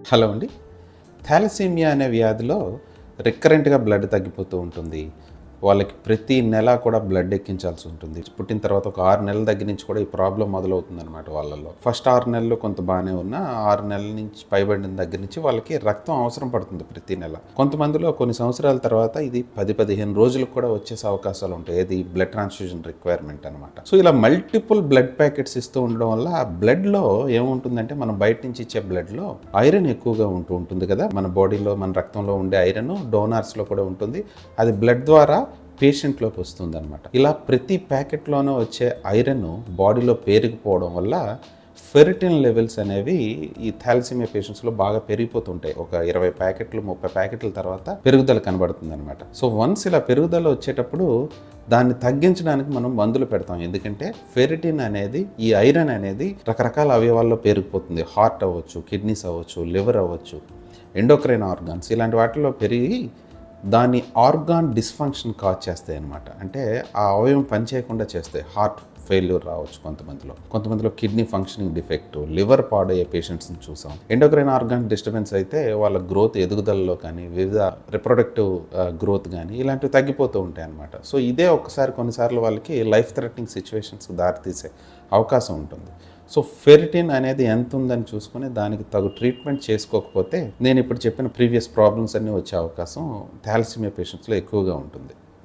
Hello అండి. Thalassaemia అనే వ్యాధిలో రికరెంట్‌గా blood తగ్గిపోతూ ఉంటుంది. వాళ్ళకి ప్రతి నెల కూడా బ్లడ్ ఎక్కించాల్సి ఉంటుంది. పుట్టిన తర్వాత ఒక 6 నెలల దగ్గర నుంచి కూడా ఈ ప్రాబ్లమ్ మొదలవుతుందనమాట వాళ్ళలో. ఫస్ట్ 6 నెలలు కొంత బాగానే ఉన్నా 6 నెలల నుంచి పైబడిన దగ్గర నుంచి వాళ్ళకి రక్తం అవసరం పడుతుంది ప్రతి నెల. కొంతమందిలో కొన్ని సంవత్సరాల తర్వాత ఇది 10, 15 రోజులకు కూడా వచ్చేసే అవకాశాలు ఉంటాయి. ఇది బ్లడ్ ట్రాన్స్‌ఫ్యూజన్ రిక్వైర్మెంట్ అనమాట. సో ఇలా మల్టిపుల్ బ్లడ్ ప్యాకెట్స్ ఇస్తూ ఉండడం వల్ల ఆ బ్లడ్‌లో ఏముంటుందంటే మనం బయట నుంచి ఇచ్చే బ్లడ్‌లో ఐరన్ ఎక్కువగా ఉంటూ ఉంటుంది కదా. మన బాడీలో మన రక్తంలో ఉండే ఐరన్ డోనార్స్‌లో కూడా ఉంటుంది. అది బ్లడ్ ద్వారా పేషెంట్లోకి వస్తుంది అనమాట. ఇలా ప్రతి ప్యాకెట్లోనూ వచ్చే ఐరన్ బాడీలో పేరుకుపోవడం వల్ల ఫెరిటిన్ లెవెల్స్ అనేవి ఈ థాలసీమియా పేషెంట్స్లో బాగా పెరిగిపోతుంటాయి. ఒక 20 ప్యాకెట్లు 30 ప్యాకెట్ల తర్వాత పెరుగుదల కనబడుతుంది అనమాట. సో వన్స్ ఇలా పెరుగుదల వచ్చేటప్పుడు దాన్ని తగ్గించడానికి మనం మందులు పెడతాం. ఎందుకంటే ఫెరిటిన్ అనేది, ఈ ఐరన్ అనేది రకరకాల అవయవాల్లో పేరుకుపోతుంది. హార్ట్ అవ్వచ్చు, కిడ్నీస్ అవ్వచ్చు, లివర్ అవ్వచ్చు, ఎండోక్రైన్ ఆర్గాన్స్ ఇలాంటి వాటిలో పెరిగి దాని ఆర్గాన్ డిస్ఫంక్షన్ కాజ్ చేస్తాయి అనమాట. అంటే ఆ అవయవం పనిచేయకుండా చేస్తాయి. హార్ట్ ఫెయిల్యూర్ రావచ్చు కొంతమందిలో కిడ్నీ ఫంక్షనింగ్ డిఫెక్ట్, లివర్ పాడయ్యే పేషెంట్స్ని చూసాం. ఎండోక్రైన్ ఆర్గాన్ డిస్టర్బెన్స్ అయితే వాళ్ళ గ్రోత్ ఎదుగుదలలో కానీ వివిధ రిప్రొడక్టివ్ గ్రోత్ కానీ ఇలాంటివి తగ్గిపోతూ ఉంటాయి అనమాట. సో ఇదే కొన్నిసార్లు వాళ్ళకి లైఫ్ థ్రెటనింగ్ సిచ్యువేషన్స్కి దారితీసే అవకాశం ఉంటుంది. సో ఫెరిటిన్ అనేది ఎంత ఉందని చూసుకుని దానికి తగు ట్రీట్మెంట్ చేసుకోకపోతే నేను ఇప్పుడు చెప్పిన ప్రీవియస్ ప్రాబ్లమ్స్ అన్నీ వచ్చే అవకాశం థాలసీమియా పేషెంట్స్లో ఎక్కువగా ఉంటుంది.